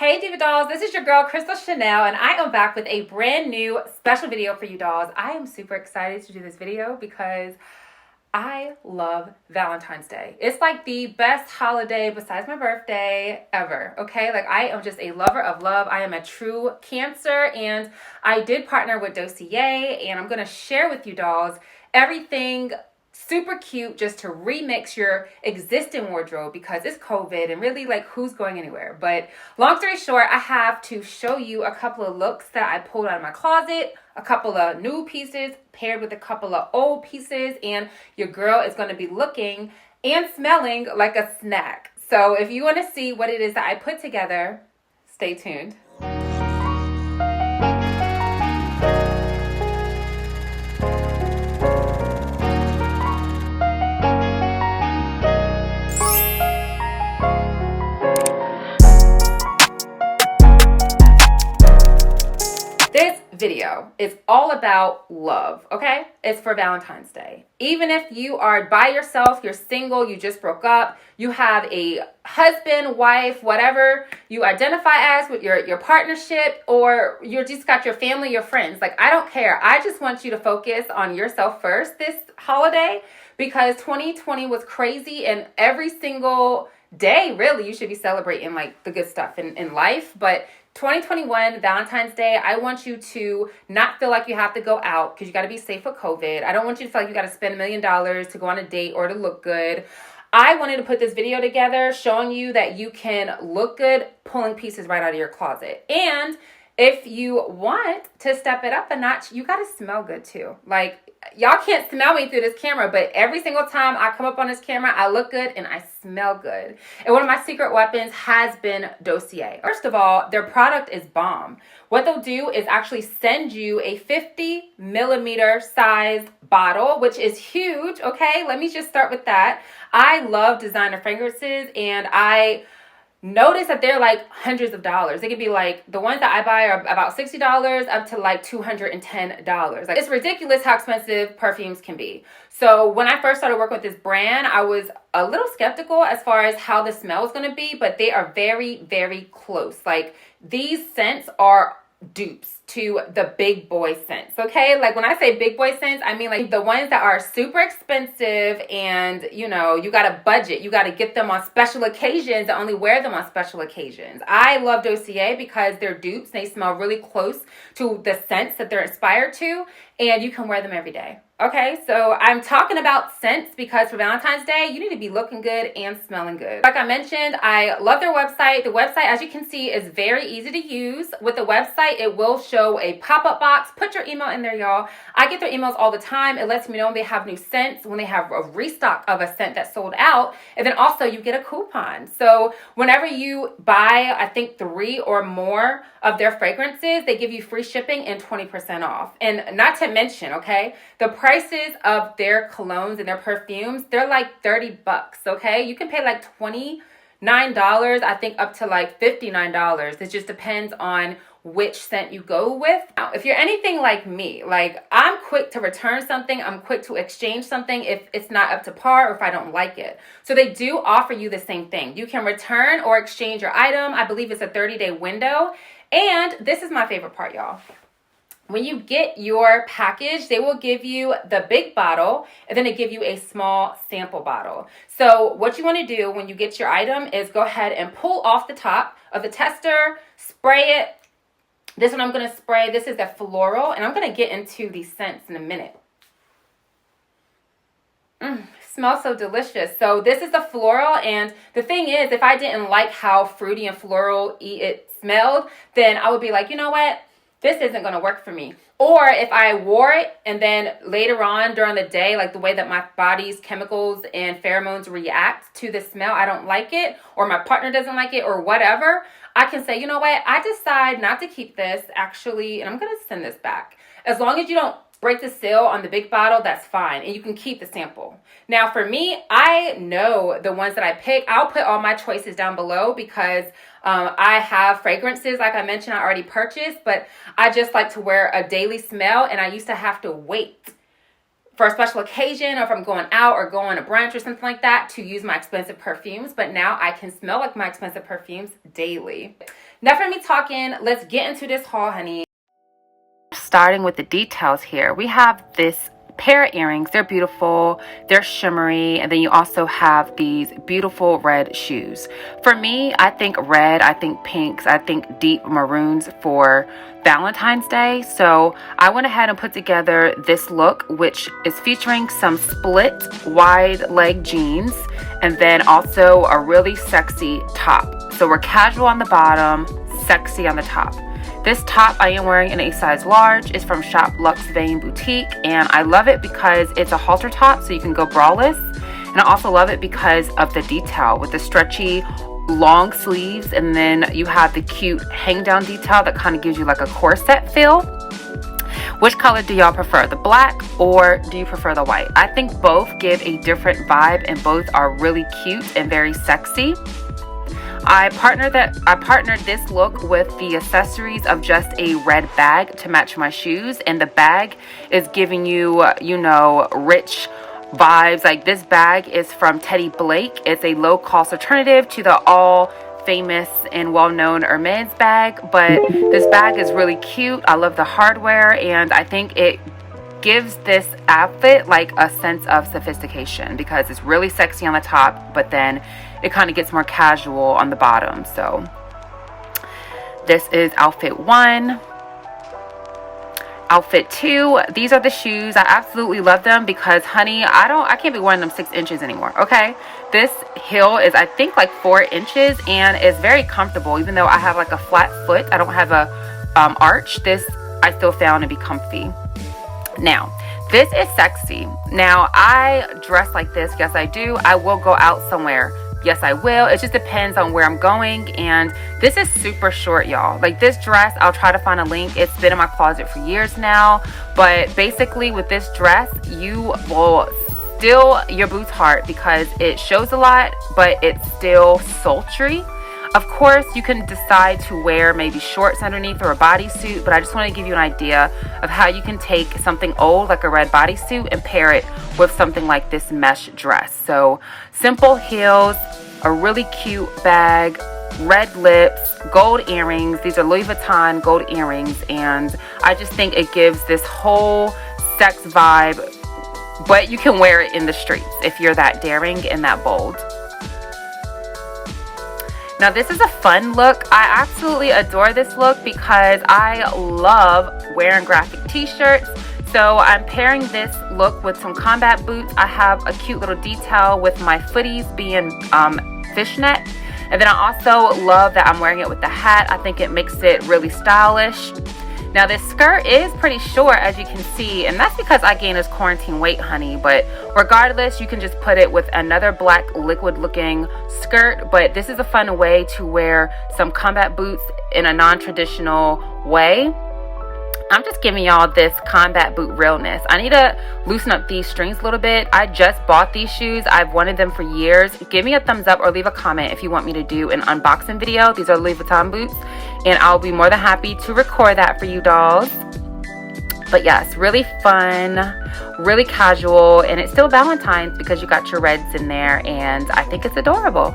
Hey Diva Dolls, this is your girl Crystal Chanel and I am back with a brand new special video for you dolls. I am super excited to do this video because I love Valentine's Day. It's like the best holiday besides my birthday ever, okay? Like I am just a lover of love. I am a true Cancer and I did partner with Dossier and I'm gonna share with you dolls everything super cute just to remix your existing wardrobe because it's COVID and really like who's going anywhere. But long story short, I have to show you a couple of looks that I pulled out of my closet, a couple of new pieces paired with a couple of old pieces, and your girl is going to be looking and smelling like a snack. So if you want to see what it is that I put together, stay tuned. Video is all about love, okay? It's for Valentine's Day. Even if you are by yourself, you're single, you just broke up, you have a husband, wife, whatever you identify as with your partnership, or you just got your family, your friends. Like, I don't care. I just want you to focus on yourself first this holiday because 2020 was crazy and every single day, really, you should be celebrating like the good stuff in life. But 2021 Valentine's Day, I want you to not feel like you have to go out because you got to be safe with COVID. I don't want you to feel like you got to spend $1 million to go on a date or to look good. I wanted to put this video together showing you that you can look good pulling pieces right out of your closet. And if you want to step it up a notch, you got to smell good too. Like, y'all can't smell me through this camera, but every single time I come up on this camera, I look good and I smell good. And one of my secret weapons has been Dossier. First of all, their product is bomb. What they'll do is actually send you a 50 millimeter size bottle, which is huge, okay? Let me just start with that. I love designer fragrances and I notice that they're like hundreds of dollars. They could be like, the ones that I buy are about $60 up to like $210. Like, it's ridiculous how expensive perfumes can be. So when I first started working with this brand, I was a little skeptical as far as how the smell is going to be, but they are very, very close. Like, these scents are dupes to the big boy scents, okay? Like, when I say big boy scents, I mean like the ones that are super expensive and, you know, you got to budget. You got to get them on special occasions and only wear them on special occasions. I love Dossier because they're dupes. They smell really close to the scents that they're inspired to, and you can wear them every day. Okay, so I'm talking about scents because for Valentine's Day, you need to be looking good and smelling good. Like I mentioned, I love their website. The website, as you can see, is very easy to use. With the website, it will show a pop-up box. Put your email in there, y'all. I get their emails all the time. It lets me know when they have new scents, when they have a restock of a scent that's sold out, and then also you get a coupon. So whenever you buy, I think 3 or more of their fragrances, they give you free shipping and 20% off. And not to mention, okay, the prices of their colognes and their perfumes, they're like $30, okay? You can pay like $29, I think up to like $59. It just depends on which scent you go with. Now, if you're anything like me, like I'm quick to return something, I'm quick to exchange something if it's not up to par or if I don't like it. So they do offer you the same thing. You can return or exchange your item. I believe it's a 30-day window. And this is my favorite part, y'all. When you get your package, they will give you the big bottle and then they give you a small sample bottle. So what you want to do when you get your item is go ahead and pull off the top of the tester, spray it. This one I'm going to spray. This is the Floral, and I'm going to get into these scents in a minute. Smells so delicious. So this is the Floral, and the thing is, if I didn't like how fruity and floral it smelled, then I would be like, you know what? This isn't going to work for me. Or if I wore it and then later on during the day, like the way that my body's chemicals and pheromones react to the smell, I don't like it, or my partner doesn't like it, or whatever, I can say, you know what, I decide not to keep this actually, and I'm going to send this back. As long as you don't break the seal on the big bottle, that's fine, and you can keep the sample. Now for me, I know the ones that I pick. I'll put all my choices down below because I have fragrances, like I mentioned, I already purchased, but I just like to wear a daily smell, and I used to have to wait for a special occasion, or if I'm going out or going to brunch or something like that, to use my expensive perfumes. But now I can smell like my expensive perfumes daily. Enough of me talking. Let's get into this haul, honey. Starting with the details here, we have this pair of earrings. They're beautiful, they're shimmery, and then you also have these beautiful red shoes. For me, I think red, I think pinks, I think deep maroons for Valentine's Day. So I went ahead and put together this look, which is featuring some split wide leg jeans and then also a really sexy top. So we're casual on the bottom, sexy on the top. This top I am wearing in a size large. It's from shop Luxe Vein Boutique, and I love it because it's a halter top, so you can go braless. And I also love it because of the detail with the stretchy long sleeves, and then you have the cute hang down detail that kind of gives you like a corset feel. Which color do y'all prefer, the black or do you prefer the white? I think both give a different vibe and both are really cute and very sexy. I partnered this look with the accessories of just a red bag to match my shoes, and the bag is giving you, you know, rich vibes. Like, this bag is from Teddy Blake. It's a low-cost alternative to the all-famous and well-known Hermes bag, but this bag is really cute. I love the hardware, and I think it gives this outfit like a sense of sophistication because it's really sexy on the top, but then it kind of gets more casual on the bottom. So this is outfit 1. Outfit 2, these are the shoes. I absolutely love them because, honey, I can't be wearing them 6 inches anymore, okay? This heel is, I think, like 4 inches, and it's very comfortable. Even though I have like a flat foot, I don't have a arch, this I still found to be comfy. Now, this is sexy. Now, I dress like this. Yes, I do. I will go out somewhere. Yes, I will. It just depends on where I'm going. And this is super short, y'all. Like, this dress, I'll try to find a link. It's been in my closet for years now. But basically, with this dress, you will still your boots hard because it shows a lot, but it's still sultry. Of course, you can decide to wear maybe shorts underneath or a bodysuit, but I just want to give you an idea of how you can take something old like a red bodysuit and pair it with something like this mesh dress. So simple heels, a really cute bag, red lips, gold earrings. These are Louis Vuitton gold earrings, and I just think it gives this whole sex vibe, but you can wear it in the streets if you're that daring and that bold. Now, this is a fun look. I absolutely adore this look because I love wearing graphic t-shirts. So I'm pairing this look with some combat boots. I have a cute little detail with my footies being fishnet. And then I also love that I'm wearing it with the hat. I think it makes it really stylish. Now, this skirt is pretty short, as you can see, and that's because I gained this quarantine weight, honey. But regardless, you can just put it with another black liquid looking skirt. But this is a fun way to wear some combat boots in a non-traditional way. I'm just giving y'all this combat boot realness. I need to loosen up these strings a little bit. I just bought these shoes. I've wanted them for years. Give me a thumbs up or leave a comment if you want me to do an unboxing video. These are Louis Vuitton boots, and I'll be more than happy to record that for you dolls. But yes, really fun, really casual, and it's still Valentine's because you got your reds in there, and I think it's adorable.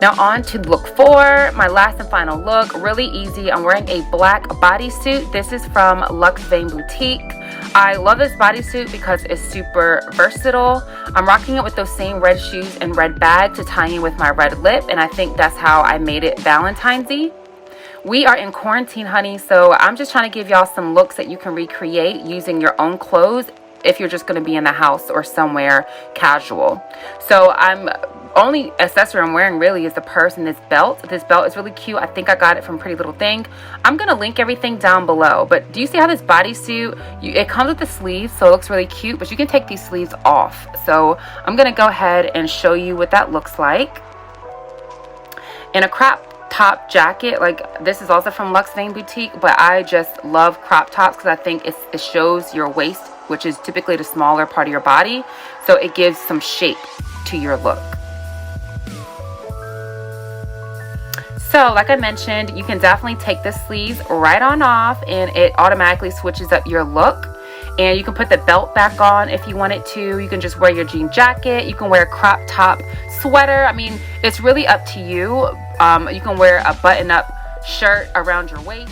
Now on to look 4, my last and final look. Really easy. I'm wearing a black bodysuit. This is from Luxe Vein Boutique. I love this bodysuit because it's super versatile. I'm rocking it with those same red shoes and red bag to tie in with my red lip, and I think that's how I made it Valentine's-y. We are in quarantine, honey, so I'm just trying to give y'all some looks that you can recreate using your own clothes if you're just going to be in the house or somewhere casual. So only accessory I'm wearing really is the purse and this belt. This belt is really cute. I think I got it from Pretty Little Thing. I'm going to link everything down below. But do you see how this bodysuit, it comes with the sleeves, so it looks really cute, but you can take these sleeves off. So I'm going to go ahead and show you what that looks like. In a crop top jacket, like this is also from Luxe Vein Boutique, but I just love crop tops because I think it shows your waist, which is typically the smaller part of your body, so it gives some shape to your look. So like I mentioned, you can definitely take the sleeves right on off and it automatically switches up your look. And you can put the belt back on if you wanted to. You can just wear your jean jacket. You can wear a crop top sweater. I mean, it's really up to you. You can wear a button-up shirt around your waist.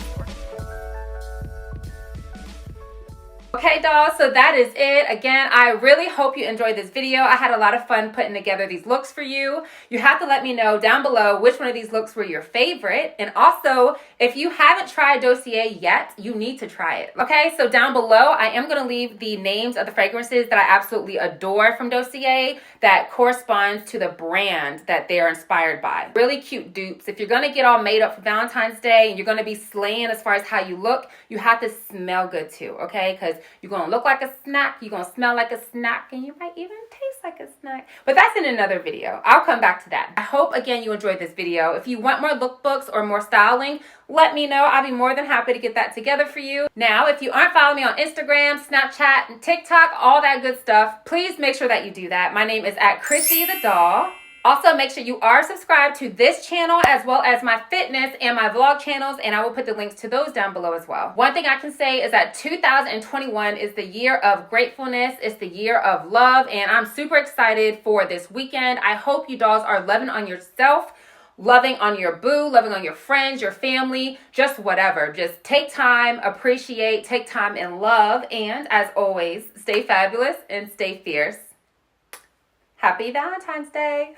Okay, dolls, so that is it. Again, I really hope you enjoyed this video. I had a lot of fun putting together these looks for you. You have to let me know down below which one of these looks were your favorite. And also, if you haven't tried Dossier yet, you need to try it. Okay, so down below, I am going to leave the names of the fragrances that I absolutely adore from Dossier that corresponds to the brand that they are inspired by. Really cute dupes. If you're going to get all made up for Valentine's Day and you're going to be slaying as far as how you look, you have to smell good too, okay? Because you're going to look like a snack, you're going to smell like a snack, and you might even taste like a snack. But that's in another video. I'll come back to that. I hope, again, you enjoyed this video. If you want more lookbooks or more styling, let me know. I'll be more than happy to get that together for you. Now, if you aren't following me on Instagram, Snapchat, and TikTok, all that good stuff, please make sure that you do that. My name is @ChrissyTheDoll. Also, make sure you are subscribed to this channel as well as my fitness and my vlog channels, and I will put the links to those down below as well. One thing I can say is that 2021 is the year of gratefulness. It's the year of love, and I'm super excited for this weekend. I hope you dolls are loving on yourself, loving on your boo, loving on your friends, your family, just whatever. Just take time, appreciate, take time and love, and as always, stay fabulous and stay fierce. Happy Valentine's Day.